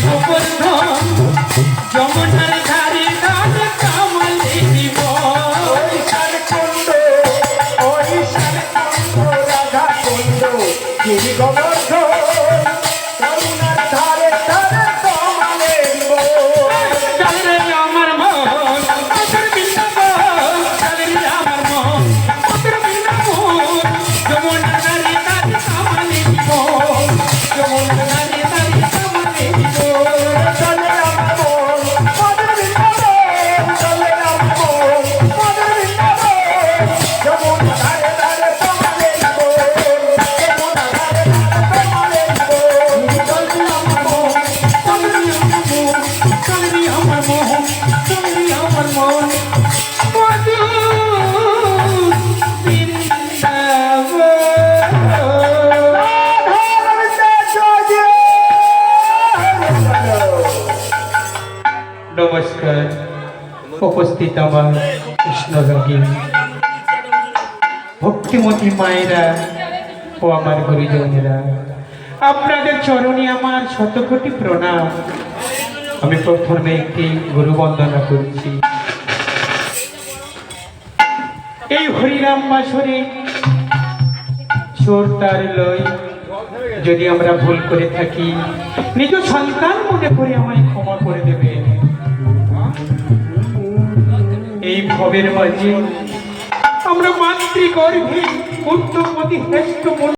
গোবর্ধন যমুনার ধারে ধারে কামালে দিব ওই শালকুণ্ড রাধা কুণ্ড গিরি গোবর্ধন যমুনার ধারে ধারে কামালে দিব চলে আমার মন তোর বৃন্দাবন চলে আমার মন তোর বৃন্দাবন যমুনার ধারে ধারে কামালে দিব যমুনার ধারে ধারে কামালে দিব চলে আমার মন মদন বৃন্দাবন চলে আমার মন মদন বৃন্দাবন যমুনার ধারে ধারে কামালে দিব যমুনার ধারে ধারে কামালে দিব চলে আমার মন চলে আমার মন চলে আমার মন মধু নমস্কার উপস্থিত আমার কৃষ্ণরাগী ভক্তিমতী মায়েরা ও আমার গুরুজনেরা, আপনাদের চরণে আমার শতকোটি প্রণাম। আমি প্রথমে একটি গুরু বন্দনা করছি। এই হরিনাম বাসরে সুর তার লয় যদি আমরা ভুল করে থাকি, নিজ সন্তান মনে করে আমায় ক্ষমা করে দেবেন। এই ভবের মাঝে আমরা মাতৃগর্ভে পুত্রপতি শ্রেষ্ঠ